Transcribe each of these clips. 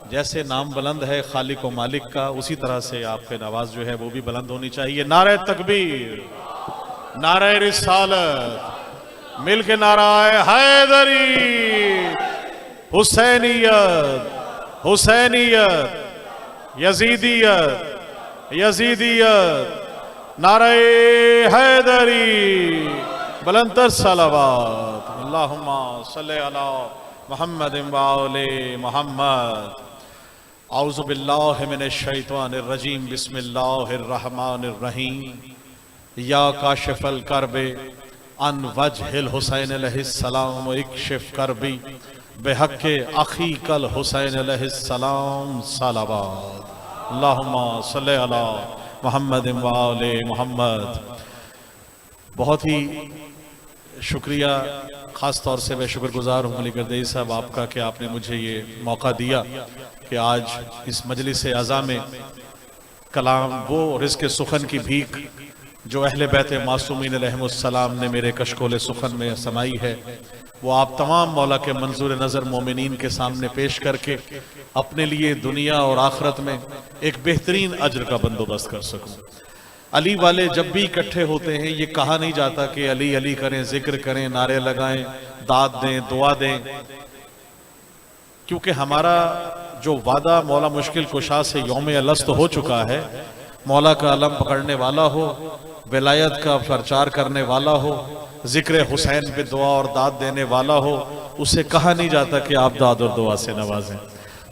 जैसे नाम बुलंद है खालिक व मालिक का, उसी तरह से आपके आवाज जो है वो भी बुलंद होनी चाहिए। नारे तकबीर, नारे रिसालत, मिल के नाराए हैदरी, हुसैनियत, हुसैनियत, यजीदियत, यजीदियत, नारे हैदरी, बुलंदतर सलावत, अल्लाहुम्मा सल्ली अला मुहम्मद व आले मुहम्मद। औज़ु बिल्लाहि मिनश शैतानिर रजीम, बिस्मिल्लाहिर रहमानिर रहीम। या काशिफल करबे अन वजहिल हुसैन अलैहिस्सलाम इक्शिफ करबी बेहक़्क़े अख़ीकल हुसैन अलैहिस्सलाम सलावत, अल्लाहुम्मा सल्ली अला मुहम्मद व आले मुहम्मद। बहुत ही शुक्रिया, ख़ास तौर से मैं शुक्रगुजार हूँ अली गर्दई साहब आपका कि आपने मुझे ये मौका दिया कि आज इस मजलिस अज़ा में कलाम वो रिज़्क़ सुखन की भीख जो अहले बैत मासूमीन अलैहिमुस्सलाम ने मेरे कशकोल सुखन में समाई है, वो आप तमाम मौला के मंजूर नज़र मोमिनीन के सामने पेश करके अपने लिए दुनिया और आखिरत में एक बेहतरीन अज्र का बंदोबस्त कर सकूं। अली वाले जब भी इकट्ठे होते हैं ये कहा नहीं जाता कि अली अली करें, जिक्र करें, नारे लगाएं, दाद दें, दुआ दें, क्योंकि हमारा जो वादा मौला मुश्किल कुशा से यौम अलस्त हो चुका है, मौला का अलम पकड़ने वाला हो, विलायत का प्रचार करने वाला हो, जिक्र हुसैन पे दुआ और दाद देने वाला हो, उसे कहा नहीं जाता कि आप दाद और दुआ से नवाजें।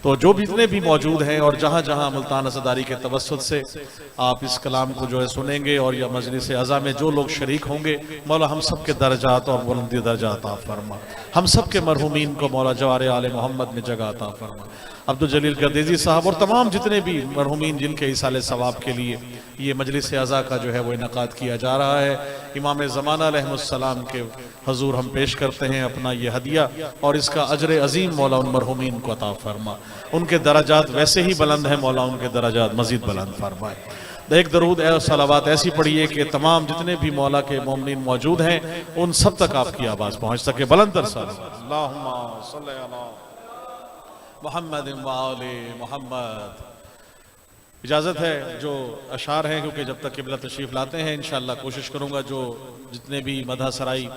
तो जो जितने भी मौजूद हैं और जहाँ जहाँ मुल्तान असदारी के तवस्सुत से आप इस कलाम को जो है सुनेंगे और या मजलिस अज़ा में जो लोग शरीक होंगे, मौला हम सब के दर्जात और बुलंदी दर्जात अता फरमा, हम सब के मरहूमीन को मौला जवारे आले मोहम्मद में जगह अता फरमा। अब्दुल जलील गर्देजी साहब और तमाम जितने भी मरहूमीन जिनके इसाले सवाब के लिए ये मजलिस अज़ा का जो है वो इनकाद किया जा रहा है, इमाम ज़माना अलैहिस्सलाम के हजूर हम पेश करते हैं अपना ये हदिया और इसका अजर अजीम मौला उन मरहूमीन को अता फरमा। उनके दराजात वैसे ही बुलंद हैं, मौला उनके दराजात मजीद बुलंद फरमाए। एक दरूद और सलावत ऐसी पढ़िए कि तमाम जितने भी मौला के मोमिनीन मौजूद हैं उन सब तक आपकी आवाज़ पहुँच सके। बुलंदतर सलावत, अल्लाहुम्मा सल्ली अला मुहम्मद व आले मुहम्मद। इजाज़त है जो अशार हैं, क्योंकि जब तक क़िबला तशरीफ़ लाते हैं इंशाअल्लाह कोशिश करूँगा जो जितने भी मदह सराई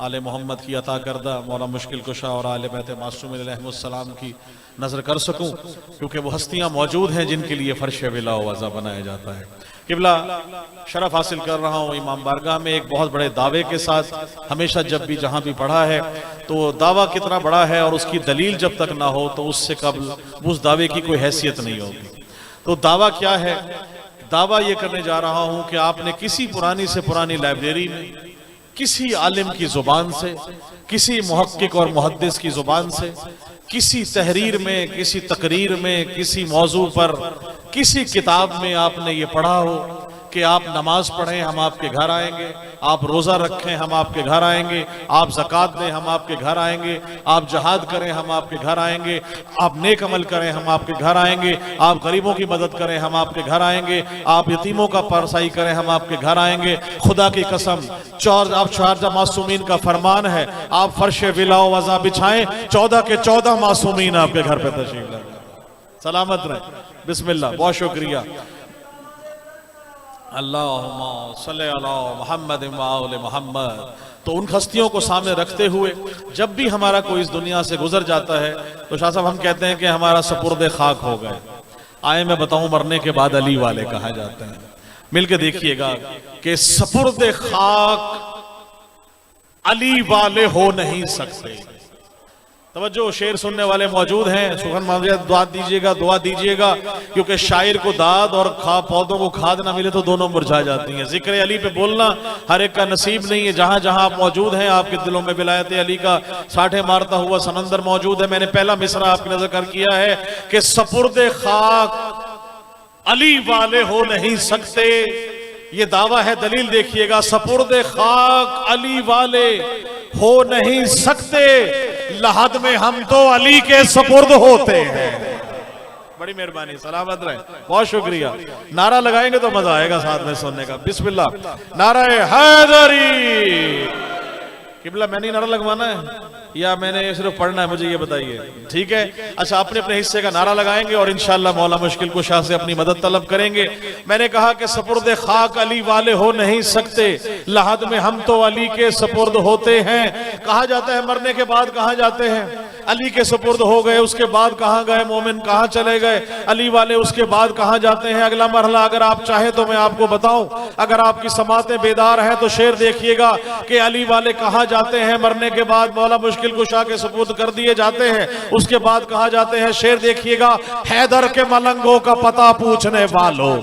आले मोहम्मद की अता करदा मौला मुश्किल कुशा और आले बैत मासूमीन अलैहिमुस्सलाम की नज़र कर सकूँ, क्योंकि वो हस्तियाँ मौजूद हैं जिनके लिए फ़र्श विला व वज़ा बनाया जाता है। क़िबला शरफ़ हासिल कर रहा हूँ इमाम बारगाह में एक बहुत बड़े दावे के साथ। हमेशा जब भी जहाँ भी पढ़ा है तो दावा कितना बड़ा है और उसकी दलील जब तक ना हो तो उससे कबल उस दावे की कोई हैसियत नहीं होगी। तो दावा क्या है? दावा ये करने जा रहा हूँ कि आपने किसी पुरानी से पुरानी लाइब्रेरी में किसी आलिम की जुबान से, किसी मुहक्किक और मुहद्दिस की जुबान से, किसी तहरीर में, किसी तकरीर में, किसी मौजू पर, किसी किताब में आपने ये पढ़ा हो कि आप नमाज पढ़ें हम आपके घर आएंगे, आप रोज़ा रखें हम आपके घर आएंगे, आप ज़कात दें हम आपके घर आएंगे, आप जहाद करें हम आपके घर आएंगे, आप नेक अमल करें हम आपके घर आएंगे, आप गरीबों की मदद करें हम आपके घर आएंगे, आप यतीमों का परसाई करें हम आपके घर आएंगे। खुदा की कसम, आप शारजा मासूमीन का फरमान है, आप फर्श विला वज़ा बिछाएं, 14 के 14 मासूमीन आपके घर पे तशरीफ लाएं। सलामत रहें। बिस्मिल्लाह, बहुत शुक्रिया। अल्लाहुम्मा सल्ली अला मुहम्मद व आले मुहम्मद। तो उन हस्तियों को सामने रखते हुए जब भी हमारा कोई इस दुनिया से गुजर जाता है तो शाह साहब हम कहते हैं कि हमारा सपुर्दे खाक हो गए। आए मैं बताऊं, मरने के बाद अली वाले कहा जाते हैं। मिलके देखिएगा कि सपुर्दे खाक अली वाले हो नहीं सकते। तवज्जो, शेर सुनने वाले मौजूद हैं, सुखन मामले दुआ दीजिएगा, दुआ दीजिएगा, क्योंकि शायर को दाद और पौधों को खाद ना मिले तो दोनों मुरझा जाती हैं। जिक्र अली पे बोलना हर एक का नसीब नहीं है। जहां जहां आप मौजूद हैं आपके दिलों में विलायत अली का साठे मारता हुआ समंदर मौजूद है। मैंने पहला मिसरा आपकी नजर कर किया है कि सपुर्दे खाक अली वाले हो नहीं सकते। ये दावा है, दलील देखिएगा, सपुर्दे खाक अली वाले हो नहीं सकते, लहद में हम तो अली के सपुर्द होते हैं। बड़ी मेहरबानी, सलामत रहे, बहुत शुक्रिया। नारा लगाएंगे तो मजा आएगा साथ में सुनने का। बिस्मिल्लाह, नारा हैदरी। किबला मैंने नारा लगवाना है। या मैंने सिर्फ पढ़ना है, मुझे ये बताइए। ठीक है, अच्छा, अपने अपने हिस्से का नारा लगाएंगे और इंशाअल्लाह मौला मुश्किल कुशा से अपनी मदद तलब करेंगे। मैंने कहा कि सपुर्द खाक अली वाले हो नहीं सकते, लहद में हम तो अली के सपुर्द होते हैं। कहा जाता है मरने के बाद कहाँ जाते हैं? अली के सपुर्द हो गए, उसके बाद कहाँ गए? मोमिन कहाँ चले गए? अली वाले उसके बाद कहाँ जाते हैं? अगला मरहला अगर आप चाहे तो मैं आपको बताऊं, अगर आपकी समातें बेदार हैं तो शेर देखिएगा कि अली वाले कहाँ जाते हैं मरने के बाद। मौला मुश्किल कुशा के सपुर्द कर दिए जाते हैं, उसके बाद कहाँ जाते हैं? शेर देखिएगा, हैदर के मलंगों का पता पूछने वालों,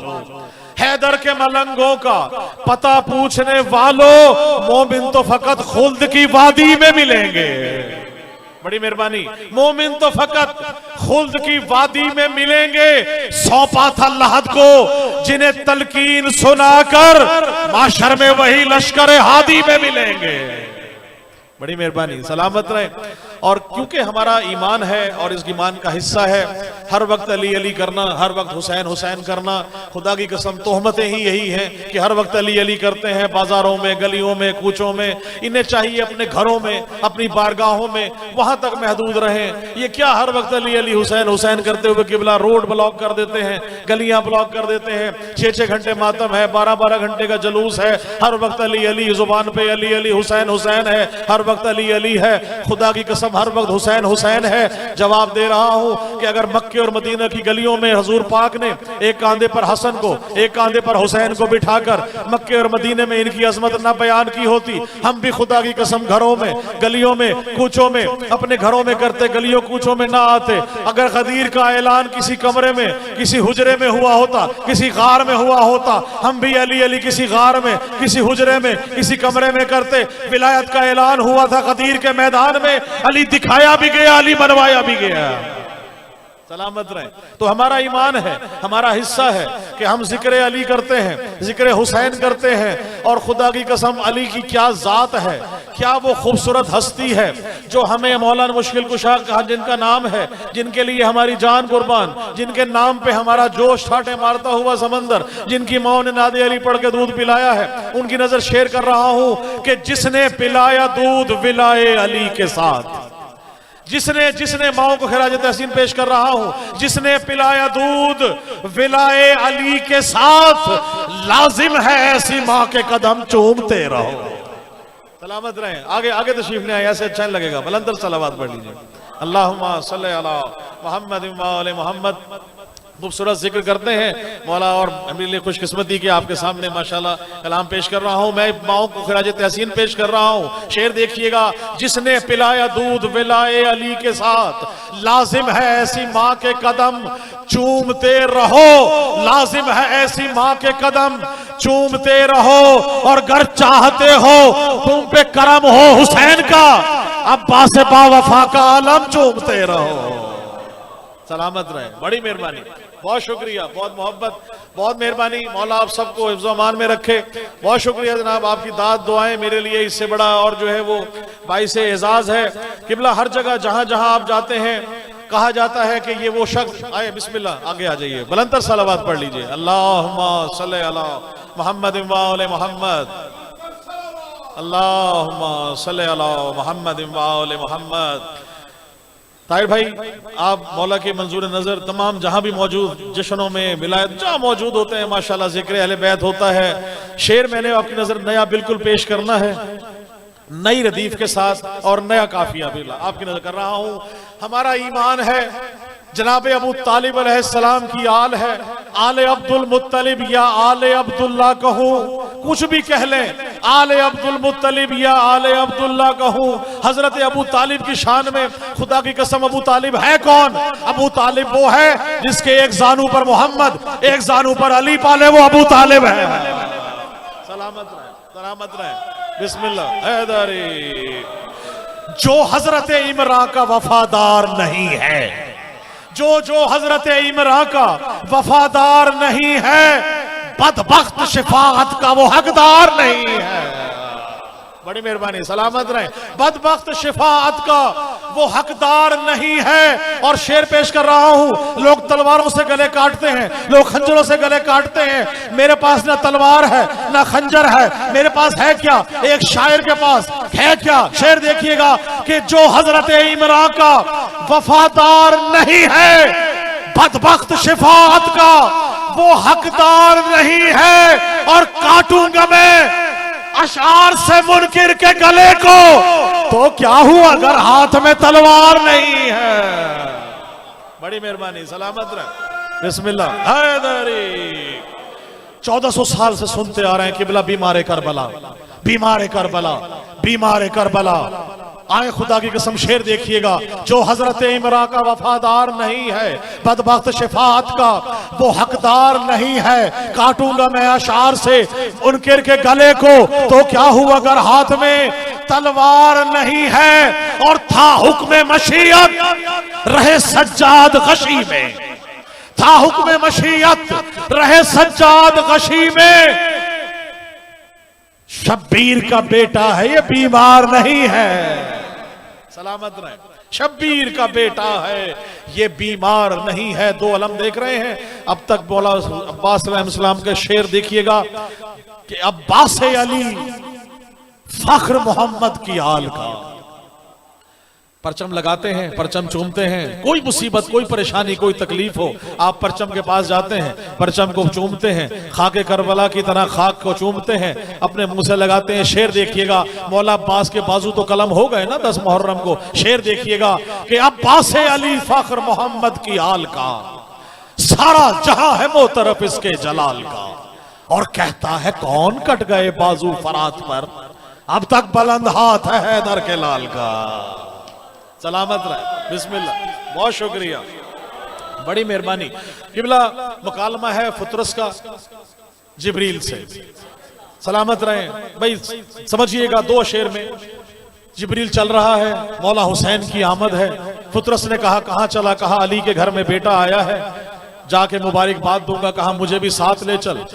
हैदर के मलंगों का पता पूछने वालों, मोमिन तो फकत खुल्द की वादी में मिलेंगे। बड़ी मेहरबानी, मोमिन तो फकत खुल्द की वादी में मिलेंगे। सौंपा था लहद को जिन्हें तलकीन सुनाकर, माशर में वही लश्कर हादी में मिलेंगे। बड़ी मेहरबानी, सलामत रहे। और क्योंकि हमारा ईमान है और इस ईमान का हिस्सा है हर वक्त अली अली करना, हर वक्त हुसैन हुसैन करना, खुदा की कसम तोहमतें ही यही हैं कि हर वक्त अली अली करते हैं, बाजारों में, गलियों में, कूचों में। इन्हें चाहिए अपने घरों में, अपनी बारगाहों में वहां तक महदूद रहें। ये क्या हर वक्त अली अली हुसैन हुसैन करते हुए किबला रोड ब्लॉक कर देते हैं, गलियां ब्लॉक कर देते हैं, 6-6 घंटे मातम है, 12-12 घंटे का जलूस है, हर वक्त अली अली, जुबान पे अली अली, हुसैन हुसैन है, हर वक्त अली अली है। खुदा की कसम हर वक्त हुसैन हुसैन है। जवाब दे रहा हूं कि अगर मक्के और मदीना की गलियों में हजूर पाक ने एक कांधे पर हसन को, एक कांधे पर हुसैन को बिठाकर मक्के और मदीने में इनकी अजमत ना बयान की होती, हम भी खुदा की कसम घरों में, गलियों में, कूचों में, अपने घरों में करते, गलियों कूचों में ना आते। अगर गदीर का ऐलान किसी कमरे में, किसी हुजरे में हुआ होता, किसी गार में हुआ होता, हम भी अली अली किसी गार में, किसी हुजरे में, किसी कमरे में करते। विलायत का ऐलान हुआ था गदीर के मैदान में, अली दिखाया भी गया, अली बनवाया भी गया। सलामत रहे। तो हमारा ईमान है, हमारा हिस्सा है कि हम जिक्र अली करते हैं, जिक्र हुसैन करते हैं। और खुदा की कसम अली की क्या जात है, क्या वो खूबसूरत हस्ती है जो हमें मौलाना मुश्किल कुशा का जिनका नाम है, जिनके लिए हमारी जान कुर्बान, जिनके नाम पे हमारा जोश ठाटे मारता हुआ समंदर, जिनकी माँ ने नादे अली पढ़ के दूध पिलाया है, उनकी नजर शेर कर रहा हूं कि जिसने पिलाया दूध विलाए अली के साथ, जिसने जिसने माओ को खिराज तहसीन पेश कर रहा हूं, जिसने पिलाया दूध विलाए अली के साथ, लाजिम है ऐसी मां के कदम चूमते रहो। सलामत रहें। आगे आगे तशरीफ ले आए, ऐसे अच्छा नहीं लगेगा। बुलंदर सलावत पढ़ लीजिए। अल्लाहुम्मा सल्ली अला मुहम्मद व आले मुहम्मद। खूबसूरत जिक्र करते हैं मौला, और मेरे लिए खुशकिस्मती कि आपके सामने माशाल्लाह कलाम पेश कर रहा हूं। मैं माओ को खिराज तहसीन पेश कर रहा हूं। शेर देखिएगा, जिसने पिलाया दूध विलाए अली के साथ, लाजिम है ऐसी माँ के कदम चूमते रहो, लाजिम है ऐसी माँ के कदम चूमते रहो। और अगर चाहते हो तुम पे करम हो हुसैन का, अब्बास बावफा का आलम चूमते रहो। सलामत रहे। बड़ी मेहरबानी, बहुत शुक्रिया, बहुत मोहब्बत, बहुत मेहरबानी। मौला आप सबको हिफ्ज़ अमान में रखे। बहुत शुक्रिया जनाब, आपकी दाद दुआएं मेरे लिए इससे बड़ा और जो है वो बाइसे एजाज है। किबला हर जगह जहां जहां आप जाते हैं कहा जाता है कि ये वो शख्स आए, बिस्मिल्लाह आगे आ जाइए, बुलंदर सलावत पढ़ लीजिए। अल्लाहुम्मा सल्ली अला मुहम्मद व आले मुहम्मद, अल्लाहुम्मा सल्ली अला मुहम्मद व आले मुहम्मद। ताहिर भाई, आप मौला के मंजूर नजर तमाम जहां भी मौजूद जश्नों में, विलायत जहां मौजूद होते हैं, माशाल्लाह जिक्र अहले बैत होता है। शेर मैंने आपकी नजर नया बिल्कुल पेश करना है, नई रदीफ के साथ और नया काफिया भी आपकी नजर कर रहा हूं। हमारा ईमान है जनाब अबू तालिब अलैहिस्सलाम की आल है, आले अब्दुल मुत्तलिब या आले अब्दुल्ला कहूं, कुछ भी कह लें, आले अब्दुल मुत्तलिब या आले अब्दुल्ला कहूं। हजरत अबू तालिब की शान में खुदा की कसम, अबू तालिब है कौन? अबू तालिब वो है जिसके एक जानू पर मोहम्मद, एक जानू पर अली पाले, वो अबू तालिब है। सलामत रहे, सलामत रहे। बिस्मिल्लाह। हैदरी जो हजरत इमरा का वफादार नहीं है, जो हजरत इमरा का वफादार नहीं है, बदबख्त शिफाअत का वो हकदार नहीं है। बड़ी मेहरबानी, सलामत रहे। बदबख्त शिफाअत का वो हकदार नहीं है। और शेर पेश कर रहा हूं, लोग तलवारों से गले काटते हैं, लोग खंजरों से गले काटते हैं। मेरे पास ना तलवार है ना खंजर है, मेरे पास है क्या? एक शायर के पास है क्या? शेर देखिएगा कि जो हजरत इमरान का वफादार नहीं है, बदबख्त शिफाअत का वो हकदार नहीं है। और काटूंगा मैं अशार से मुनकिर के गले को, तो क्या हुआ अगर हाथ में तलवार नहीं है। बड़ी मेहरबानी, सलामत रहे। बिस्मिल्लाह। हैदरी 1400 साल से सुनते आ रहे हैं किबला बीमार करबला, बीमार करबला, बीमार करबला। आए खुदा की कसम, शेर देखिएगा, जो हजरत इमरान का वफादार नहीं है, बदबख्त शिफाअत का वो हकदार नहीं है, काटूंगा मैं अशार से मुनकिर के गले को, तो क्या हुआ अगर हाथ में तलवार नहीं है। और था हुक्म मशीयत रहे सज्जाद गशी में, था हुक्म मशीयत रहे सज्जाद गशी में। शब्बीर का बेटा है ये, बीमार नहीं है। सलामत रहे। शब्बीर का बेटा है ये, बीमार नहीं है। दो अलम देख रहे हैं अब तक। बोला अब्बास अलैहिस्सलाम के शेर देखिएगा कि अब्बास अली फख्र मोहम्मद की आल का। परचम लगाते हैं, परचम चूमते हैं, कोई मुसीबत, कोई परेशानी, कोई तकलीफ हो, आप परचम के पास जाते हैं, परचम को चूमते हैं, खाके करबला की तरह खाक को चूमते हैं, अपने मुंह से लगाते हैं। शेर देखिएगा, मौला अब्बास के बाजू तो कलम हो गए ना 10 मुहर्रम को। शेर देखिएगा कि अब्बास अली फख्र मोहम्मद की आल का, सारा जहां है मोतरफ इसके जलाल का। और कहता है कौन कट गए बाजू फरात पर, अब तक बुलंद हाथ है हैदर के लाल का। सलामत रहे। बिस्मिल्लाह। बहुत शुक्रिया, बड़ी मेहरबानी। किबला मुकालमा है फुतरस का जिब्रील से। सलामत रहे भाई। समझिएगा, 2 शेर में जिब्रील चल रहा है, मौला हुसैन की आमद है। फुतरस ने कहा कहां चला? कहा अली के घर में बेटा आया है, जाके मुबारकबाद दूंगा। कहा मुझे भी साथ ले चल।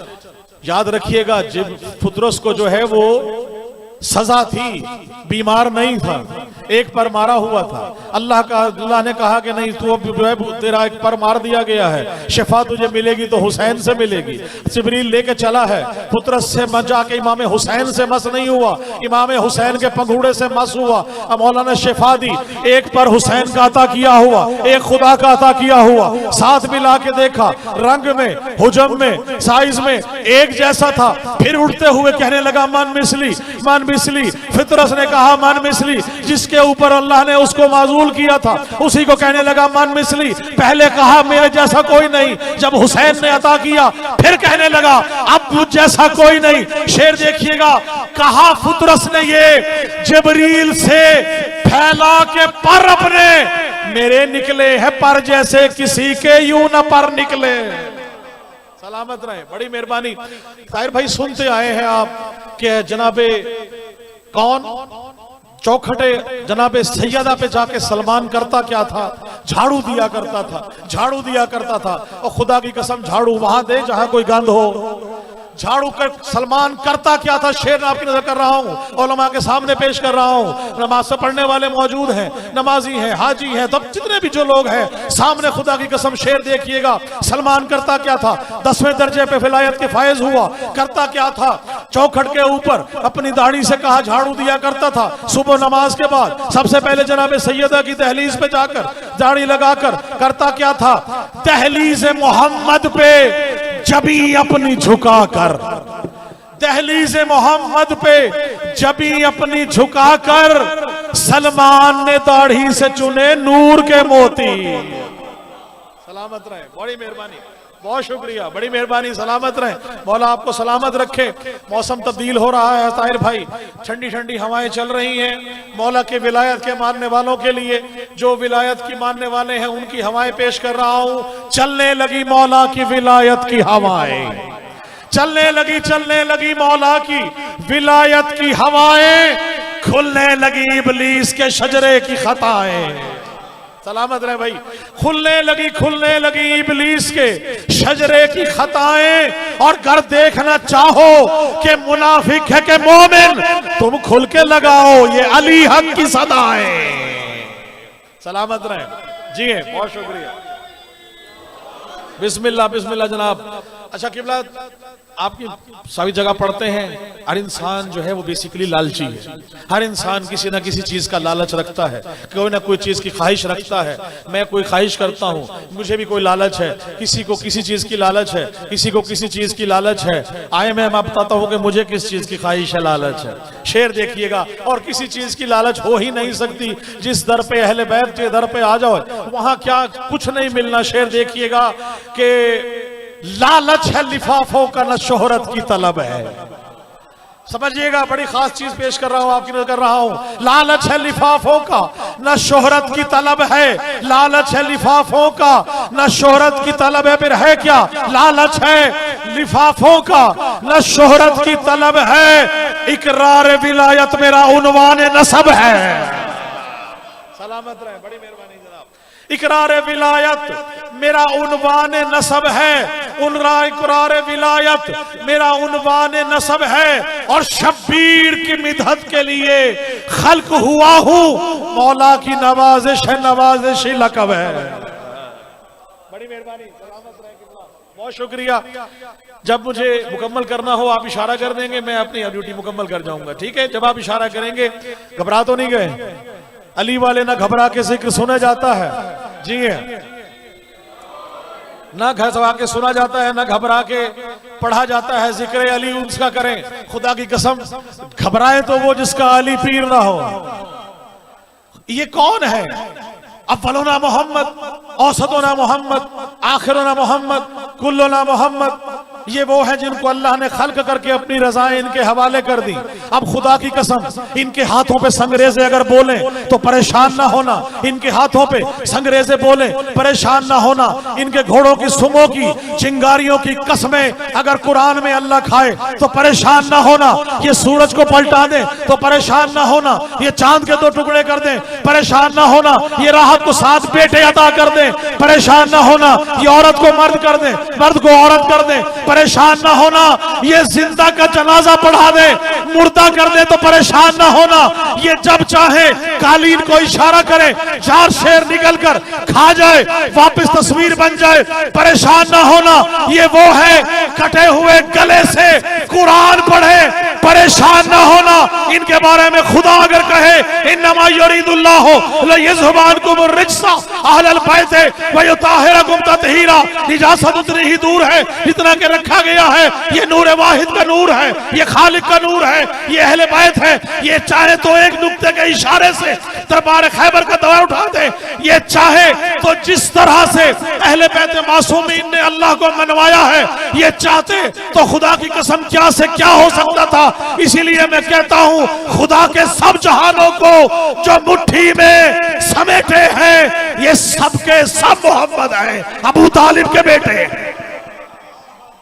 याद रखिएगा, जब फुतरस को जो है वो सजा थी, बीमार नहीं था, एक पर मारा हुआ था। अल्लाह ने कहा कि नहीं, तू अब जो है तेरा एक पर मार दिया गया है, शिफा तुझे मिलेगी तो हुसैन से मिलेगी। जिब्रील लेके चला है, फुतरस से मस जाके इमाम हुसैन से मस नहीं हुआ, इमाम हुसैन के पंघूड़े से मस हुआ। अब मौला ने शिफा दी, एक पर हुसैन का अता किया हुआ, एक खुदा का अता किया हुआ। साथ मिला के देखा, रंग में, हुजम में, साइज में एक जैसा था। फिर उठते हुए कहने लगा मन मिसली, मन मिसली। फितरस ने कहा मन मिसली, जिसके ऊपर अल्लाह ने उसको माजूल किया था उसी को कहने लगा मन मिसली। पहले कहा मेरे जैसा कोई नहीं, जब हुसैन ने अता किया फिर कहने लगा अब मुझ जैसा कोई नहीं। शेर देखिएगा, कहा फुतरस ने ये जिब्रील से फैला के पर अपने, मेरे निकले हैं पर जैसे किसी के यूं न पर निकले। सलामत रहे। बड़ी मेहरबानी। ताहिर भाई सुनते आए हैं आप कि जनाबे कौन चौखटे जनाबे सैयदा पे जाके सलमान करता क्या था? झाड़ू दिया करता था, झाड़ू दिया करता था। और खुदा की कसम झाड़ू वहां दे जहां कोई गंद हो। झाड़ू कर सलमान करता क्या था? शेर आपकी नजर कर रहा हूं, उलमा के सामने पेश कर रहा हूं। नमाज से पढ़ने वाले मौजूद हैं, नमाजी हैं, हाजी हैं, तब जितने भी जो लोग हैं सामने, खुदा की कसम शेर देखिएगा। सलमान करता क्या था? 10वें दर्जे पे विलायत के फायज हुआ। करता क्या था? चौखट के ऊपर अपनी दाढ़ी से कहा झाड़ू दिया करता था। सुबह नमाज के बाद सबसे पहले जनाब सैयदा की दहलीज पे जाकर दाढ़ी लगाकर करता क्या था? दहलीज मोहम्मद पे जबी अपनी झुकाकर, दहलीज मोहम्मद पे जबी अपनी झुकाकर, सलमान ने दाढ़ी से चुने नूर के मोती। सलामत रहे। बड़ी मेहरबानी, बहुत शुक्रिया, बड़ी मेहरबानी। सलामत रहे, मौला आपको सलामत रखे। मौसम तब्दील हो रहा है ताहिर भाई, ठंडी ठंडी हवाएं चल रही हैं। मौला के विलायत के मानने वालों के लिए, जो विलायत की मानने वाले हैं उनकी हवाएं पेश कर रहा हूं। चलने लगी मौला की विलायत की हवाएं, चलने लगी मौला की विलायत की हवाएं, खुलने लगी इबलीस के शजरे की खताएं। सलामत रहे भाई। खुलने लगी इब्लीस के शजरे की खताएं, और घर देखना चाहो कि मुनाफिक है कि मोमिन, तुम खुल के लगाओ ये अली हक की सदाएं। सलामत रहे जी, बहुत शुक्रिया। बिस्मिल्लाह बिस्मिल्लाह जनाब। अच्छा किबला, आपकी सभी जगह पढ़ते हैं, हर इंसान जो है वो बेसिकली लालची है। हर इंसान किसी ना किसी चीज का लालच रखता है, कोई ना कोई चीज की ख्वाहिश रखता है। मैं कोई ख्वाहिश करता हूँ, मुझे भी कोई लालच है, किसी को किसी चीज की लालच है, किसी को किसी चीज की लालच है। आए मैं बताता हूँ कि मुझे किस चीज की ख्वाहिश है, लालच है। शेर देखिएगा, और किसी चीज की लालच हो ही नहीं सकती। जिस दर पे अहले बैत के दर पे आ जाओ, वहां क्या कुछ नहीं मिलना। शेर देखिएगा कि लालच है लिफाफों का, न शोहरत की तलब है। समझिएगा, बड़ी खास चीज पेश कर रहा हूं, आपकी नजर कर रहा हूं। लालच है लिफाफों का, न शोहरत की तलब है। लालच है लिफाफों का, न शोहरत की तलब है। फिर है क्या? लालच है लिफाफों का, न शोहरत की तलब है। इकरार विलायत मेरा उन्वान नसब है। सलामत रहे, बड़ी मेहरबानी जनाब। इकरार विलायत मेरा उन्वान नसब है। इकरार विलायत मेरा उन्वान नसब है। और शब्बीर की मिदहत के लिए खल्क हुआ हूं। मौला की नवाजिश है, नवाजिश ही लकब है। बड़ी मेहरबानी, सलामत रहे किबला, बहुत शुक्रिया। जब मुझे मुकम्मल करना हो आप इशारा कर देंगे, मैं अपनी ड्यूटी मुकम्मल कर जाऊंगा, ठीक है? जब आप इशारा करेंगे, घबरा तो नहीं गए? अली वाले ना घबरा के जिक्र सुना जाता है जी, ना घबरा के सुना जाता है, ना घबरा के पढ़ा जाता है। जिक्र अली उसका करें, खुदा की कसम घबराए तो वो जिसका अली पीर ना हो। ये कौन है? अव्वलुना मोहम्मद, औसतुना मोहम्मद, आखिरुना मोहम्मद, कुल्लुना मोहम्मद। ये वो है जिनको अल्लाह ने खल्क करके अपनी रज़ाएं इनके हवाले कर दी। अब खुदा की कसम, इनके हाथों पे संगरेजे अगर बोले तो परेशान ना होना। इनके हाथों पे संगरेजे बोले परेशान ना होना। इनके घोड़ों की सुमों की चिंगारियों की कसमें अगर कुरान में अल्लाह खाए तो परेशान ना होना। ये सूरज को पलटा दे तो परेशान ना होना। ये चांद के 2 टुकड़े कर दे, परेशान ना होना। ये राहत को 7 बेटे अता कर दे, परेशान ना होना। ये औरत को मर्द कर दे, मर्द को औरत कर दे, परेशान ना होना। ये जिंदा का जनाजा पढ़ा दे, मुर्दा कर दे तो परेशान ना होना। ये जब चाहे कालीन को इशारा करे, 4 शेर निकल कर खा जाए, वापस तस्वीर बन जाए, परेशान ना होना। ये वो है कटे हुए गले से कुरान पढ़े, परेशान ना होना। इनके बारे में खुदा अगर कहे इन्नमा युरीदुल्लाहु लियुज़हिबानकुम रिज्सा अहलल बैत व युताहिरकुम तत्हीरा, निजासत उतनी ही दूर है जितना के रखा गया है। ये नूर वाहिद का नूर है, ये खालिक का नूर है, ये अहले बैत है। ये चाहे तो एक नुक्ते के इशारे से दरबार खैबर का दवा उठा दे, ये चाहे तो जिस तरह से अहले बैत मासूमीन ने अल्लाह को मनवाया है, ये चाहते तो खुदा की कसम क्या से क्या हो सकता था। इसीलिए मैं कहता हूं, खुदा के सब जहानों को जो मुट्ठी में समेटे हैं, ये सबके सब मोहम्मद हैं, अबू तालिब के बेटे।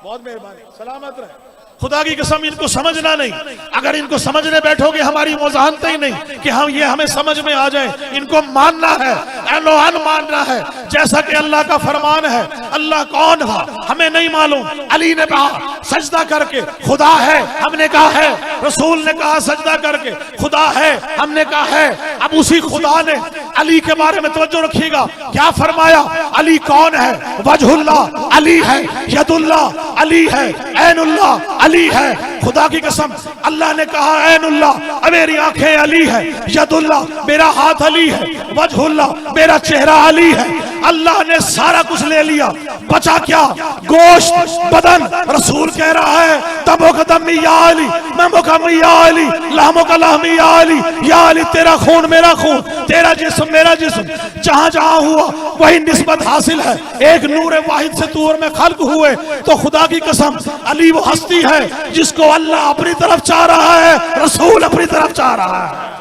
बहुत मेहरबानी, सलामत रहे। खुदा की कसम इनको समझना नहीं। अगर इनको समझने बैठोगे, हमारी मुजाहनत ही नहीं कि हम ये हमें समझ में आ जाए। इनको मानना है, एलोहान मानना है, जैसा कि अल्लाह का फरमान है। अल्लाह कौन है हमें नहीं मालूम। अली ने कहा सजदा करके खुदा है, हमने कहा है। रसूल ने कहा सजदा करके खुदा है, हमने कहा है। अब उसी खुदा ने अली के बारे में तवज्जो रखिएगा, क्या फरमाया? अली कौन है? वजहुल्लाह अली है, यदुल्लाह अली है, ऐनुल्लाह अली है। खुदा की कसम अल्लाह ने कहा ऐनुल्लाह मेरी आंखें अली है, यदुल्लाह मेरा हाथ अली है, वजहुल्लाह मेरा चेहरा अली है। अल्लाह ने सारा कुछ ले लिया, बचा क्या? गोश्त बदन। रसूल कह रहा है तबो का दम या अली, ममो का या अली, लामो का लाहमी या अली। या अली तेरा खून मेरा खून, तेरा जिस्म मेरा जिस्म। जहां जहां हुआ वही निस्बत हासिल है। एक नूर वाहिद से तूर में खल्क हुए। तो खुदा की कसम अली वो हस्ती है जिसको अल्लाह अपनी तरफ चाह रहा है, रसूल अपनी तरफ चाह रहा है।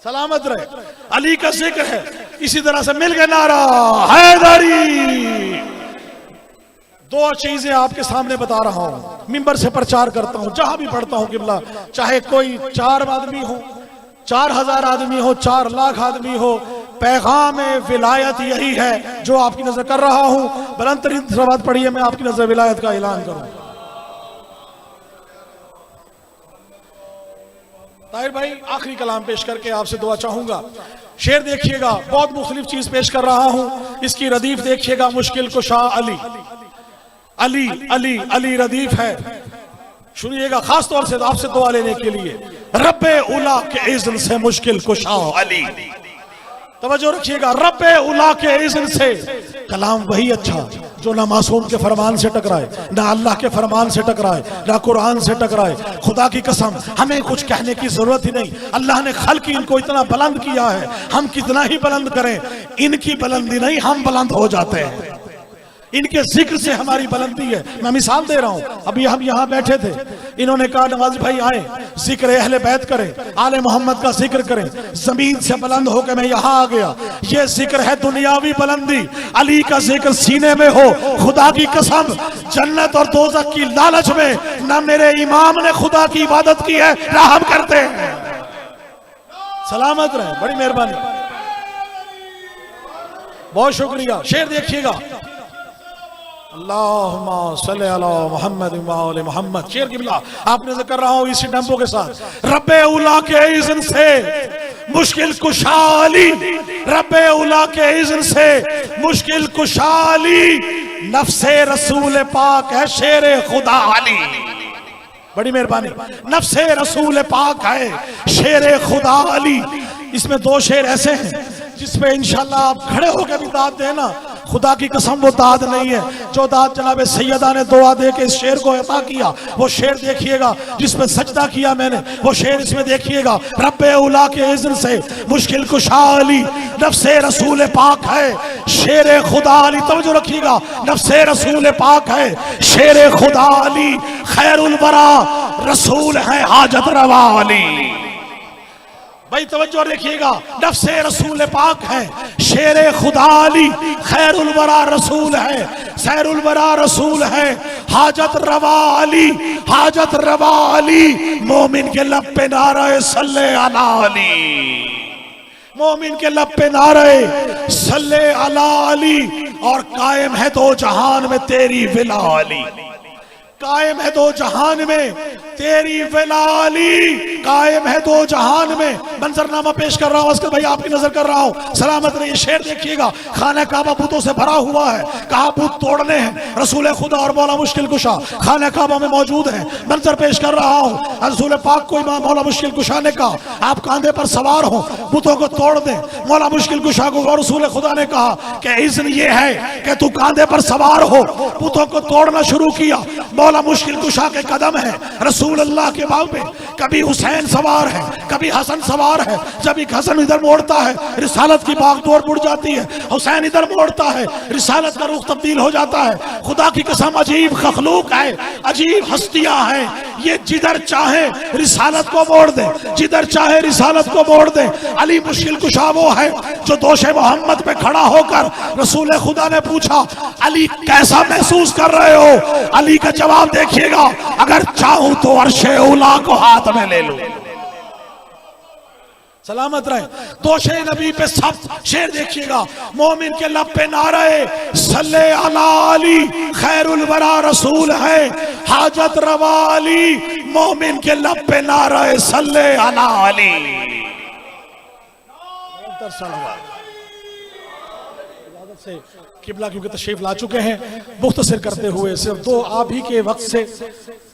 सलामत रहे। अली का जिक्र है। इसी तरह से मिल के नारा हैदरी। 2 चीजें आपके सामने बता रहा हूं, मिंबर से प्रचार करता हूं, जहां भी पढ़ता हूं किबला, चाहे कोई 4 आदमी हो, 4000 आदमी हो, 4 लाख आदमी हो, पैगाम विलायत यही है जो आपकी नजर कर रहा हूं। बुलंद तरीन सलावत पढ़िए, मैं आपकी नजर विलायत का ऐलान करूं। ताहिर भाई आखिरी कलाम पेश करके आपसे दुआ चाहूंगा। शेर देखिएगा, बहुत मुख्तलिफ चीज पेश कर रहा हूं। इसकी रदीफ देखिएगा, मुश्किल कुशा अली अली अली अली रदीफ है। सुनिएगा खास तौर से आपसे दुआ लेने के लिए। रब्बे उला के इज़्न से मुश्किल कुशा अली, तवज्जो रखिएगा। रब्बे उला के इज़्न से, कलाम वही अच्छा जो ना मासूम के फरमान से टकराए, ना अल्लाह के फरमान से टकराए, ना कुरान से टकराए। खुदा की कसम हमें कुछ कहने की जरूरत ही नहीं। अल्लाह ने खल्क इनको इतना बुलंद किया है, हम कितना ही बुलंद करें, इनकी बुलंदी नहीं, हम बुलंद हो जाते हैं। इनके जिक्र से हमारी बुलंदी है। मैं मिसाल दे रहा हूं, अभी हम यहां बैठे थे, इन्होंने कहा नवाज भाई आए, जिक्र अहले बैत करें, आले मोहम्मद का जिक्र करें। जमीन से बुलंद होकर मैं यहां आ गया। ये जिक्र है दुनियावी बुलंदी। अली का जिक्र सीने में हो, खुदा की कसम जन्नत और दोज़ख की लालच में ना मेरे इमाम ने खुदा की इबादत की है ना हम करते हैं। सलामत रहे, बड़ी मेहरबानी, बहुत शुक्रिया। शेर देखिएगा, अल्लाहुम्मा सल्ली अला मुहम्मद व आले मुहम्मद। शेर की बिला आपने जिक्र कर रहा हूं इसी टेम्पो के साथ। रब्बे उला के इज़्न से मुश्किल कुशाली, रब्बे उला के इज़्न से मुश्किल कुशाली, नफ्से रसूल पाक है शेर खुदा अली। बड़ी मेहरबानी, नफ्से रसूल पाक है शेर खुदा अली। इसमें दो शेर ऐसे हैं जिसमें इंशाल्लाह आप खड़े होकर भी दाद देना, खुदा की कसम वो दाद नहीं है जो दाद जनाब सैयदा ने दुआ दे के इस शेर को अता किया। वो शेर देखिएगा जिसमें सजदा किया मैंने, वो शेर इसमें देखिएगा। रब्बे उला के इज़्न से मुश्किल कुशा अली, नफ्से रसूल पाक है शेर खुदा अली। तवज्जो रखिएगा, नफ्से रसूल पाक है शेर खुदा अली, खैरुल वरा रसूल है हाजत रवा अली। भाई तवज्जो रखिएगा, नफ्से रसूल पाक है शेर खुदा अली, खैरुल वरा रसूल है, खैरुल वरा रसूल है, हाजत रवा अली, हाजत रवा अली। मोमिन के लब पे नारे सल्ले अला अली, मोमिन के लब पे नारे सल्ले अला अली। और कायम है दो जहान में तेरी विला अली, कायम है दो जहान में तेरी विलाली, कायम है दो जहान में। मंजरनामा पेश कर रहा हूं अस्कर भाई, आपकी नजर कर रहा हूं। सलामत रहिए। शेर देखिएगा, खाना काबा बुतों से भरा हुआ है, कहा बुत तोड़ने हैं। रसूल खुदा और मौला मुश्किल कुशा खाना काबा में मौजूद है। मंजर पेश कर रहा हूं, रसूल पाक को इमाम मौला मुश्किल कुशा ने कहा आप कांधे पर सवार हो, बुतों को तोड़ दें। मौला मुश्किल कुशा को और रसूल खुदा ने कहा कि इज़्न ये है कि तू कांधे पर सवार हो। बुतों को तोड़ना शुरू किया। मौला मुश्किल कुशा के कदम है रसूल अल्लाह के बाग में, कभी हुसैन सवार है, कभी हसन सवार है। जब एक हसन इधर मोड़ता है रिसालत की बागडोर मुड़ जाती है, हुसैन इधर मोड़ता है रिसालत का रुख तब्दील हो जाता है। खुदा की कसम अजीब मखलूक है, अजीब हस्तियां हैं। ये जिधर चाहे रिसालत को मोड़ दे, जिधर चाहे रिसालत को मोड़ दे। अली मुश्किल कुशा वो है जो दोषे मोहम्मद पे खड़ा होकर रसूल खुदा ने पूछा अली कैसा महसूस कर रहे हो? अली का जवाब देखिएगा, अगर चाहूं तो अर्शे उला को हाथ में ले लूं। सलामत रहे। दोषे नबी पे सब शेर देखिएगा, मोमिन के लब पे नारे सल्ले अला अली, खैरुल वरा रसूल है, हाजत रवा अली। मोमिन के लब पे नारे सल्ले अला अली। से किबला क्योंकि तशरीफ ला चुके हैं, मुख्तसर करते हुए सिर्फ दो आप ही के वक्त से,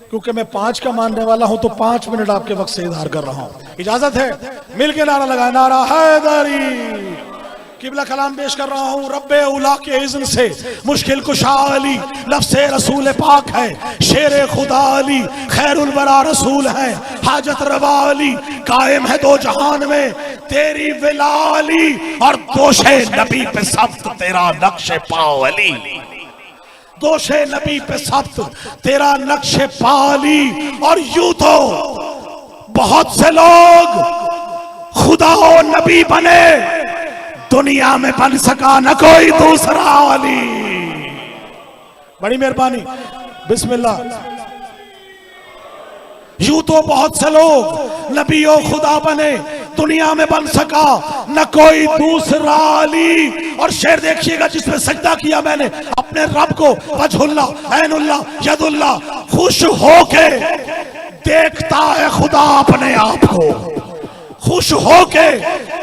क्योंकि मैं 5 का मानने वाला हूं तो 5 मिनट आपके वक्त से इजहार कर रहा हूं। इजाजत है? मिलके नारा लगाए, नारा हैदरी। किबला कलाम पेश कर रहा हूं। रब्बे उला के इज़्न से मुश्किल कुशा अली, नफ्से रसूल पाक है शेर खुदा अली, खैरुल वरा रसूल है, हाजत रवा अली। कायम है दो जहान में तेरी विलाली, और दोषे नबी पे सख्त तेरा नक्शे पाओ अली, दोषे नबी पे सख्त तेरा नक्शे पाली। और यूं तो बहुत से लोग खुदा और नबी बने, दुनिया में बन सका न कोई दूसरा अली। बड़ी मेहरबानी, बिस्मिल्लाह। यूं तो बहुत से लोग नबी और खुदा बने, दुनिया में बन सका न कोई दूसरा अली। और शेर देखिएगा जिसमें सजदा किया मैंने अपने रब को, वजहुल्ला ऐनुल्ला यदुल्ला, खुश होके देखता है खुदा अपने आप को, खुश होके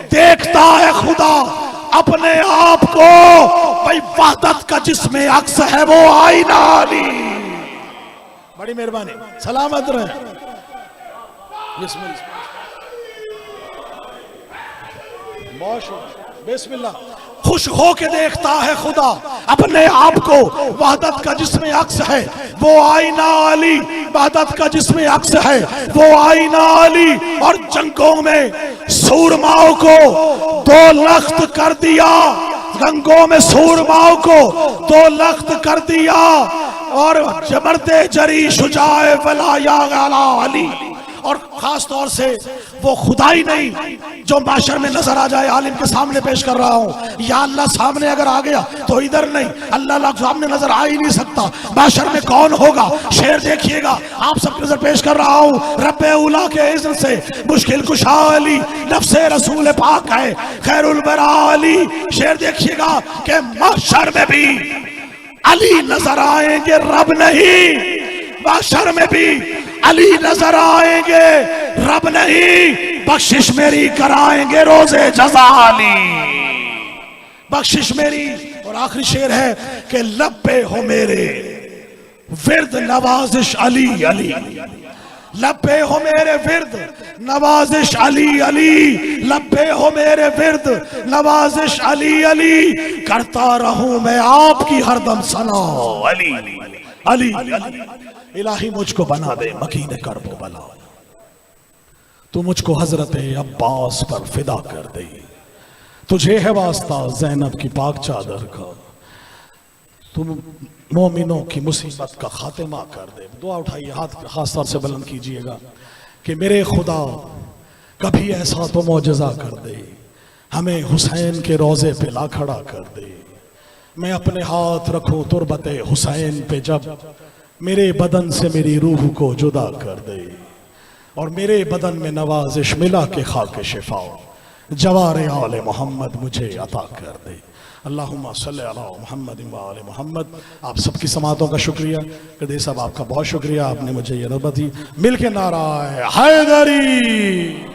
देखता है खुदा अपने आप को। भाई वहदत का जिसमें अक्स है वो आईना अली। बड़ी मेहरबानी, सलामत रहे। बिस्मिल्लाह। खुश होके देखता है खुदा अपने आप को, वहदत का जिसमें अक्स है वो आईना अली, वहदत का जिसमें अक्स है वो आईना अली। और जंगों में सूरमाओं को दो लख्त कर दिया, जंगों में सूरमाओं को दो लख्त कर दिया। और जबरते जरी शुजाए वलाया अला अली। और खास तौर से वो खुदाई नहीं जो माशर में नजर आ जाए, आलिम के सामने पेश कर रहा हूं, या अल्लाह सामने अगर आ गया तो इधर नहीं, अल्लाह सामने नजर आ ही नहीं सकता, माशर में कौन होगा। शेर देखिएगा, आप सबकी नजर पेश कर रहा हूं। रब्बे उला के इज़्न से मुश्किल कुशा अली, नफ्से रसूल पाक है खैरुल बरा अली। शेर देखिएगा कि माशर में भी अली नजर आएंगे, रब नहीं। माशर में भी अली नजर आएंगे, रब नहीं। बख्शिश मेरी कराएंगे रोजे जज़ा अली, बख्शिश मेरी। और आखिरी शेर है कि लब पे हो मेरे विर्द नवाजिश अली अली, लब पे हो मेरे विर्द नवाजिश अली अली, लब पे हो मेरे विर्द नवाजिश अली अली। करता रहूं मैं आपकी हरदम सना अली अली अली। इलाही मुझको बना दे मकीन कर्ब बला, तू मुझको हजरत अब्बास पर फिदा कर दे। तुझे है वास्ता ज़ैनब की पाक चादर का, तुम मोमिनों की मुसीबत का खातिमा कर दे। दुआ उठाइए, हाथ खास तौर से बुलंद कीजिएगा कि मेरे खुदा कभी ऐसा तो मौजज़ा कर दे, हमें हुसैन के रोज़े पे ला खड़ा कर दे। मैं अपने हाथ रखूं तुरबते हुसैन पे जब मेरे बदन से मेरी रूह को जुदा कर दे, और मेरे बदन में नवाजिश मिला के खाके शिफा जवारे आले मोहम्मद मुझे अता कर दे। अल्लाहुम्मा सल्ली अला मुहम्मद व आले मोहम्मद। आप सबकी समातों का शुक्रिया, कदे साहब आपका बहुत शुक्रिया, आपने मुझे ये नौबत दी। मिल के नारा हैदरी।